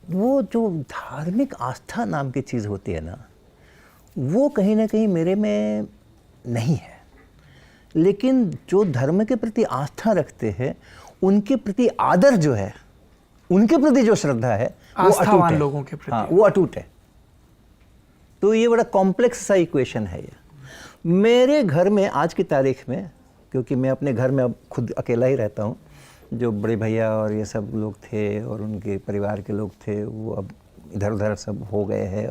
वो जो धार्मिक आस्था नाम की चीज़ होती है ना, वो कहीं ना कहीं मेरे में नहीं है। लेकिन जो धर्म के प्रति आस्था रखते हैं, उनके प्रति आदर जो है, उनके प्रति जो श्रद्धा है, वो अटूट है। लोगों के प्रति, हाँ, वो अटूट है। तो ये बड़ा कॉम्प्लेक्स सा इक्वेशन है ये। मेरे घर में आज की तारीख में, क्योंकि मैं अपने घर में अब खुद अकेला ही रहता हूँ, जो बड़े भैया और ये सब लोग थे और उनके परिवार के लोग थे, वो अब इधर उधर सब हो गए हैं।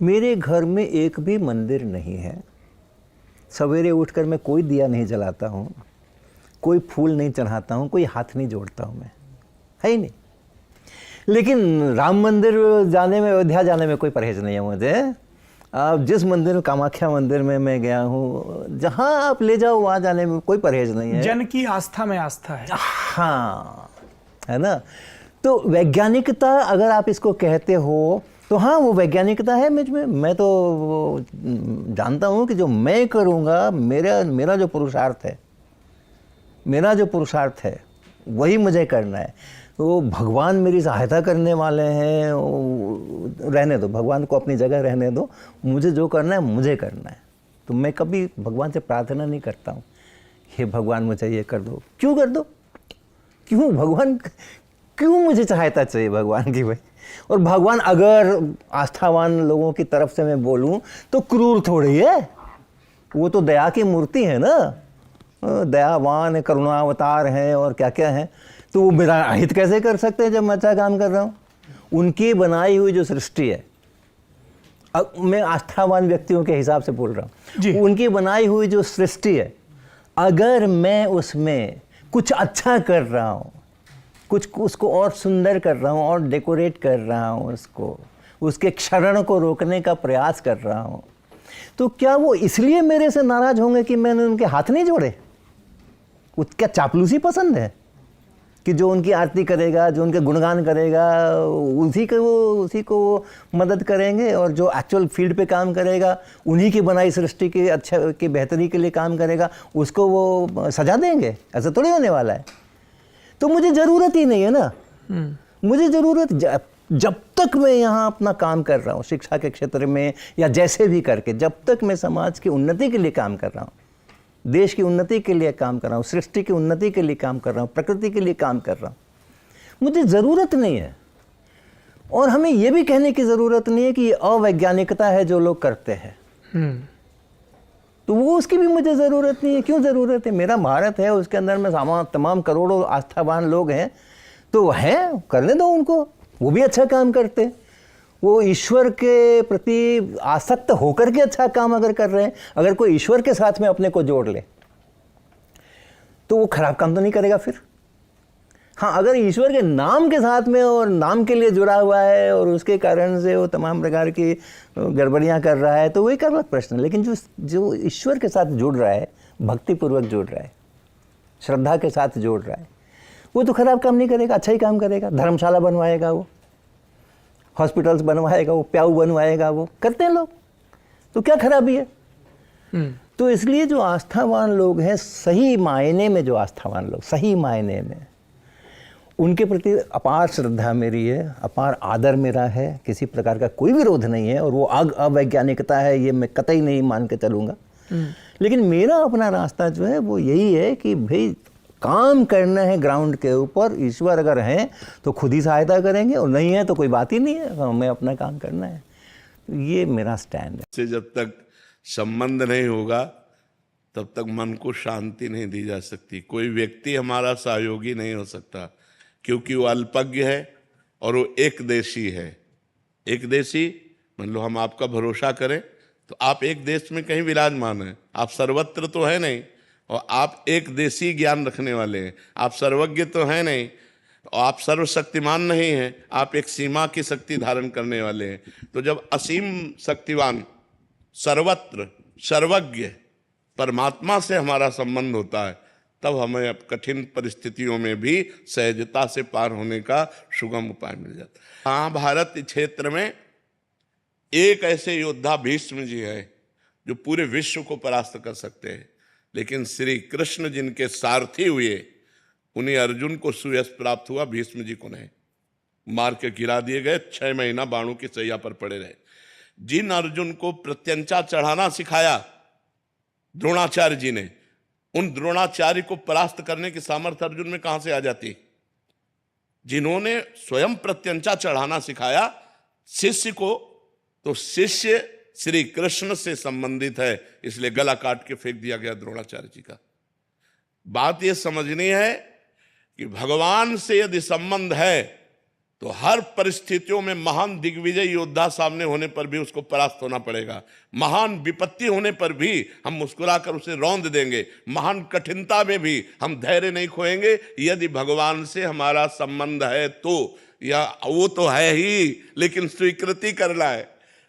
मेरे घर में एक भी मंदिर नहीं है। सवेरे उठकर मैं कोई दिया नहीं जलाता हूँ, कोई फूल नहीं चढ़ाता हूँ, कोई हाथ नहीं जोड़ता हूँ, मैं है ही नहीं। लेकिन राम मंदिर जाने में, अयोध्या जाने में कोई परहेज नहीं है मुझे। अब जिस मंदिर, कामाख्या मंदिर में मैं गया हूँ, जहाँ आप ले जाओ वहाँ जाने में कोई परहेज नहीं है। जन की आस्था में आस्था है। हाँ, है ना। तो वैज्ञानिकता अगर आप इसको कहते हो तो हाँ, वो वैज्ञानिकता है मुझ में। मैं तो जानता हूँ कि जो मैं करूँगा, मेरा जो पुरुषार्थ है, वही मुझे करना है। तो भगवान मेरी सहायता करने वाले हैं, रहने दो, भगवान को अपनी जगह रहने दो। मुझे जो करना है मुझे करना है। तो मैं कभी भगवान से प्रार्थना नहीं करता हूँ, हे भगवान मुझे ये कर दो। क्यों कर दो? क्यों भगवान, क्यों मुझे सहायता चाहिए भगवान की भाई? और भगवान अगर आस्थावान लोगों की तरफ से मैं बोलूँ तो क्रूर थोड़ी है, वो तो दया की मूर्ति है ना, दयावान है, करुणावतार हैं और क्या क्या है। तो वो मेरा अहित कैसे कर सकते हैं जब मैं अच्छा काम कर रहा हूँ? उनकी बनाई हुई जो सृष्टि है, अब मैं आस्थावान व्यक्तियों के हिसाब से बोल रहा हूँ, उनकी बनाई हुई जो सृष्टि है, अगर मैं उसमें कुछ अच्छा कर रहा हूँ, कुछ उसको और सुंदर कर रहा हूँ और डेकोरेट कर रहा हूँ, उसके क्षरण को रोकने का प्रयास कर रहा हूँ, तो क्या वो इसलिए मेरे से नाराज होंगे कि मैंने उनके हाथ नहीं जोड़े? क्या चापलूसी पसंद है कि जो उनकी आरती करेगा, जो उनके गुणगान करेगा, उसी को वो मदद करेंगे, और जो एक्चुअल फील्ड पे काम करेगा, उन्हीं की बनाई सृष्टि के अच्छा की बेहतरी के लिए काम करेगा, उसको वो सजा देंगे? ऐसा थोड़ी होने वाला है। तो मुझे ज़रूरत ही नहीं है ना। मुझे ज़रूरत, जब तक मैं यहाँ अपना काम कर रहा हूँ शिक्षा के क्षेत्र में या जैसे भी करके, जब तक मैं समाज की उन्नति के लिए काम कर रहा हूँ, देश की उन्नति के लिए काम कर रहा हूँ, सृष्टि की उन्नति के लिए काम कर रहा हूँ, प्रकृति के लिए काम कर रहा हूँ, मुझे ज़रूरत नहीं है। और हमें यह भी कहने की ज़रूरत नहीं है कि ये अवैज्ञानिकता है जो लोग करते हैं, तो वो उसकी भी मुझे ज़रूरत नहीं है। क्यों ज़रूरत है? मेरा भारत है, उसके अंदर में तमाम करोड़ों आस्थावान लोग हैं, तो हैं, करने दो उनको, वो भी अच्छा काम करते हैं। वो ईश्वर के प्रति आसक्त होकर के अच्छा काम अगर कर रहे हैं, अगर कोई ईश्वर के साथ में अपने को जोड़ ले तो वो खराब काम तो नहीं करेगा फिर। हाँ, अगर ईश्वर के नाम के साथ में और नाम के लिए जुड़ा हुआ है और उसके कारण से वो तमाम प्रकार की गड़बड़ियाँ कर रहा है, तो वो एक अलग प्रश्न है। लेकिन जो ईश्वर के साथ जुड़ रहा है, भक्तिपूर्वक जुड़ रहा है, श्रद्धा के साथ जोड़ रहा है, वो तो खराब काम नहीं करेगा, अच्छा ही काम करेगा। धर्मशाला बनवाएगा, वो हॉस्पिटल्स बनवाएगा, वो प्याऊ बनवाएगा, वो करते हैं लोग, तो क्या खराबी है? तो इसलिए जो आस्थावान लोग हैं, सही मायने में जो आस्थावान लोग, सही मायने में, उनके प्रति अपार श्रद्धा मेरी है, अपार आदर मेरा है, किसी प्रकार का कोई विरोध नहीं है। और वो अवैज्ञानिकता है ये मैं कतई नहीं मान के चलूँगा। लेकिन मेरा अपना रास्ता जो है वो यही है कि भाई काम करना है ग्राउंड के ऊपर। ईश्वर अगर हैं तो खुद ही सहायता करेंगे, और नहीं है तो कोई बात ही नहीं है, हमें अपना काम करना है। तो ये मेरा स्टैंड है। से जब तक संबंध नहीं होगा तब तक मन को शांति नहीं दी जा सकती। कोई व्यक्ति हमारा सहयोगी नहीं हो सकता, क्योंकि वो अल्पज्ञ है और वो एक देशी है। एक देशी, मान लो हम आपका भरोसा करें तो आप एक देश में कहीं विराजमान हैं, आप सर्वत्र तो है नहीं, और आप एक देशी ज्ञान रखने वाले हैं। आप सर्वज्ञ तो हैं नहीं, और आप सर्वशक्तिमान नहीं हैं, आप एक सीमा की शक्ति धारण करने वाले हैं। तो जब असीम शक्तिवान, सर्वत्र सर्वज्ञ परमात्मा से हमारा संबंध होता है, तब हमें अब कठिन परिस्थितियों में भी सहजता से पार होने का सुगम उपाय मिल जाता है। महाभारत क्षेत्र में एक ऐसे योद्धा भीष्म जी है जो पूरे विश्व को परास्त कर सकते हैं, लेकिन श्री कृष्ण जिनके सारथी हुए, उन्हें अर्जुन को सुयश प्राप्त हुआ, भीष्म जी को नहीं। मार के गिरा दिए गए, 6 महीना बाणों की सैया पर पड़े रहे। जिन अर्जुन को प्रत्यंचा चढ़ाना सिखाया द्रोणाचार्य जी ने, उन द्रोणाचार्य को परास्त करने की सामर्थ्य अर्जुन में कहां से आ जाती? जिन्होंने स्वयं प्रत्यंचा चढ़ाना सिखाया शिष्य को, तो शिष्य श्री कृष्ण से संबंधित है, इसलिए गला काट के फेंक दिया गया द्रोणाचार्य जी का। बात यह समझनी है कि भगवान से यदि संबंध है तो हर परिस्थितियों में महान दिग्विजय योद्धा सामने होने पर भी उसको परास्त होना पड़ेगा। महान विपत्ति होने पर भी हम मुस्कुराकर उसे रौंद देंगे। महान कठिनता में भी हम धैर्य नहीं खोएंगे, यदि भगवान से हमारा संबंध है तो। या वो तो है ही, लेकिन स्वीकृति करना है।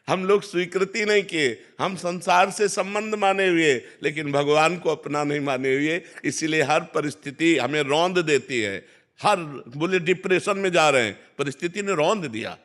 हम लोग स्वीकृति नहीं किए, हम संसार से संबंध माने हुए, लेकिन भगवान को अपना नहीं माने हुए। इसीलिए हर परिस्थिति हमें रौंद देती है। हर बोले डिप्रेशन में जा रहे हैं, परिस्थिति ने रौंद दिया।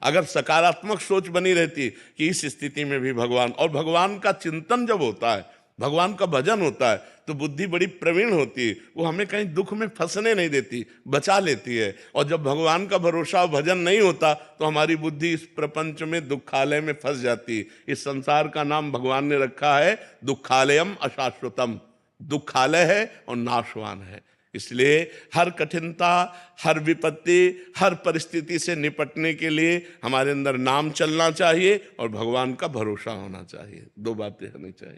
अगर सकारात्मक सोच बनी रहती कि इस स्थिति में भी भगवान, और भगवान का चिंतन जब होता है, भगवान का भजन होता है, तो बुद्धि बड़ी प्रवीण होती है। वो हमें कहीं दुख में फंसने नहीं देती, बचा लेती है। और जब भगवान का भरोसा और भजन नहीं होता तो हमारी बुद्धि इस प्रपंच में दुखालय में फंस जाती। इस संसार का नाम भगवान ने रखा है दुखालयम अशाश्वतम। दुखालय है और नाशवान है। इसलिए हर कठिनता, हर विपत्ति, हर परिस्थिति से निपटने के लिए हमारे अंदर नाम चलना चाहिए और भगवान का भरोसा होना चाहिए। 2 बातें होनी चाहिए।